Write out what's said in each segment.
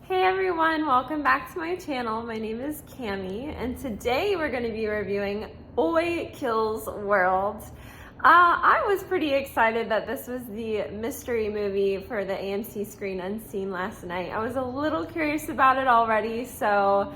Hey everyone, welcome back to my channel. My name is Cami, and today we're going to be reviewing Boykillsworld. I was pretty excited that this was the mystery movie for the AMC Screen Unseen last night. I was a little curious about it already, so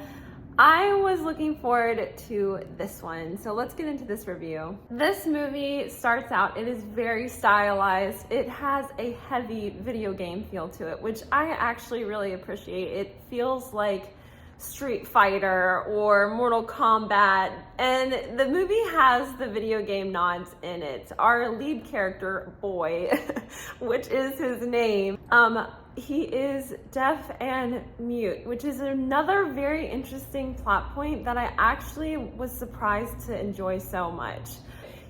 I was looking forward to this one. So let's get into this review. This movie starts out, it is very stylized. It has a heavy video game feel to it, which I actually really appreciate. It feels like Street Fighter or Mortal Kombat, and the movie has the video game nods in it. Our lead character, Boy, which is his name, he is deaf and mute, which is another very interesting plot point that I actually was surprised to enjoy so much.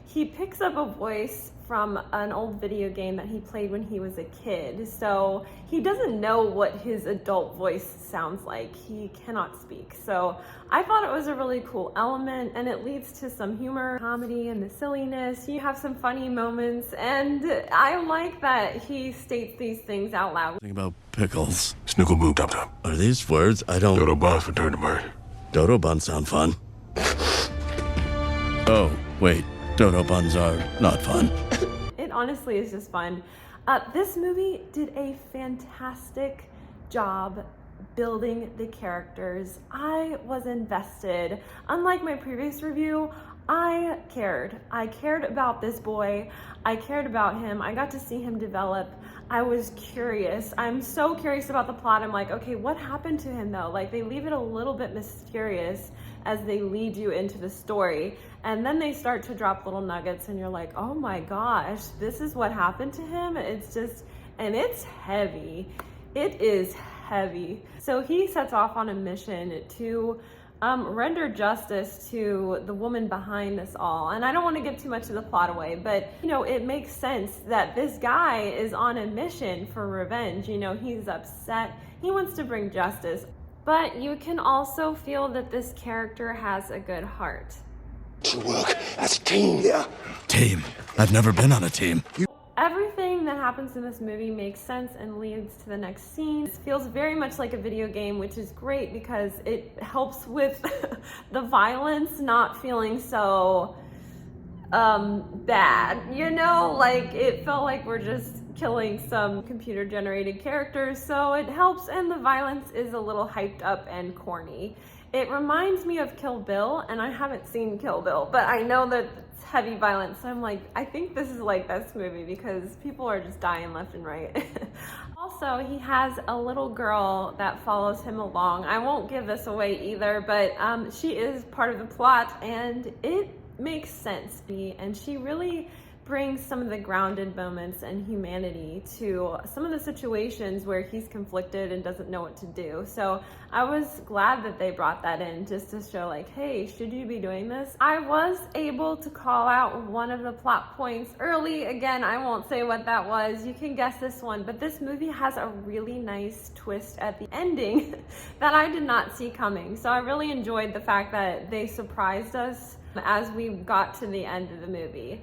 He picks up a voice from an old video game that he played when he was a kid, so he doesn't know what his adult voice sounds like. He cannot speak. So I thought it was a really cool element, and it leads to some humor, comedy, and the silliness. You have some funny moments, and I like that he states these things out loud. Think about pickles. Snookle boom top top. Are these words? I don't... Dodo buns for turn to bird. Dodo buns sound fun. Oh, wait. Dodo buns are not fun. It honestly is just fun. This movie did a fantastic job building the characters. I was invested. Unlike my previous review, I cared. I cared about this boy. I cared about him. I got to see him develop. I was curious. I'm so curious about the plot. I'm like, okay, what happened to him though? Like, they leave it a little bit mysterious as they lead you into the story. And then they start to drop little nuggets and you're like, oh my gosh, this is what happened to him? It's just, and it's heavy. It is heavy. So he sets off on a mission to render justice to the woman behind this all. And I don't want to give too much of the plot away, but you know, it makes sense that this guy is on a mission for revenge. You know, he's upset. He wants to bring justice. But you can also feel that this character has a good heart. Teamwork. That's a team, yeah. Team. I've never been on a team. Everything that happens in this movie makes sense and leads to the next scene. It feels very much like a video game, which is great because it helps with the violence not feeling so bad, you know? Like, it felt like we're just killing some computer generated characters, so it helps, and the violence is a little hyped up and corny. It reminds me of Kill Bill, and I haven't seen Kill Bill, but I know that it's heavy violence, so I'm like, I think this is like this movie because people are just dying left and right. Also, he has a little girl that follows him along. I won't give this away either, but she is part of the plot, and it makes sense. And she really brings some of the grounded moments and humanity to some of the situations where he's conflicted and doesn't know what to do. So I was glad that they brought that in just to show like, hey, should you be doing this? I was able to call out one of the plot points early. Again, I won't say what that was. You can guess this one, but this movie has a really nice twist at the ending that I did not see coming. So I really enjoyed the fact that they surprised us as we got to the end of the movie.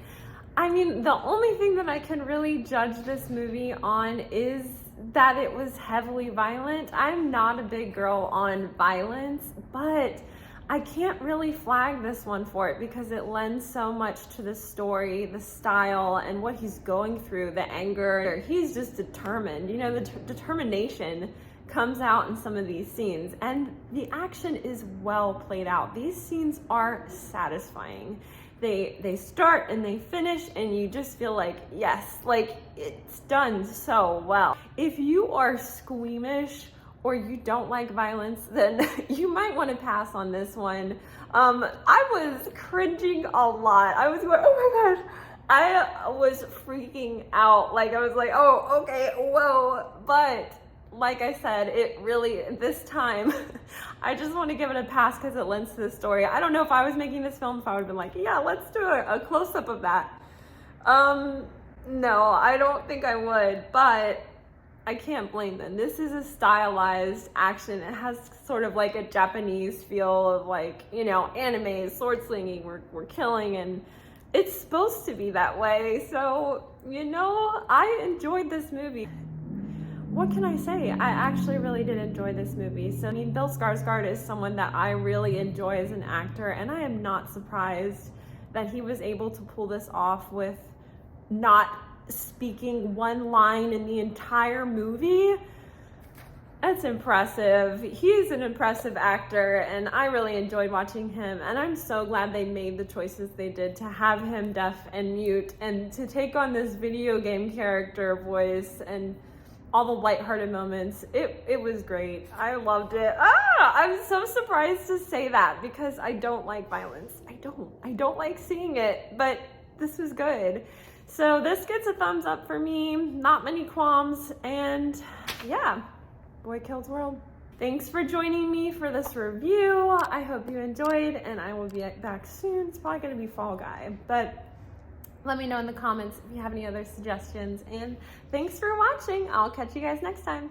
I mean, the only thing that I can really judge this movie on is that it was heavily violent. I'm not a big girl on violence, but I can't really flag this one for it because it lends so much to the story, the style, and what he's going through, the anger. He's just determined. You know, the determination comes out in some of these scenes, and the action is well played out. These scenes are satisfying. They start and they finish, and you just feel like, yes, like it's done so well. If you are squeamish or you don't like violence, then you might want to pass on this one. I was cringing a lot. I was going, oh my gosh. I was freaking out. Like, I was like, oh, okay, whoa. But like I said, it really, this time, I just want to give it a pass because it lends to the story. I don't know if I was making this film, if I would have been like, yeah, let's do a close-up of that. No, I don't think I would, but I can't blame them. This is a stylized action. It has sort of like a Japanese feel of like, you know, anime, sword slinging, we're killing, and it's supposed to be that way. So, you know, I enjoyed this movie. what can I say? I actually really did enjoy this movie. So, I mean, Bill Skarsgård is someone that I really enjoy as an actor, and I am not surprised that he was able to pull this off with not speaking one line in the entire movie. That's impressive. He's an impressive actor, and I really enjoyed watching him, and I'm so glad they made the choices they did to have him deaf and mute and to take on this video game character voice and all the lighthearted moments. It was great. I loved it. I'm so surprised to say that because I don't like violence. I don't like seeing it, but this was good. So this gets a thumbs up for me. Not many qualms, and yeah, Boykillsworld. Thanks for joining me for this review. I hope you enjoyed, and I will be back soon. It's probably gonna be Fall Guy, but let me know in the comments if you have any other suggestions, and thanks for watching. I'll catch you guys next time.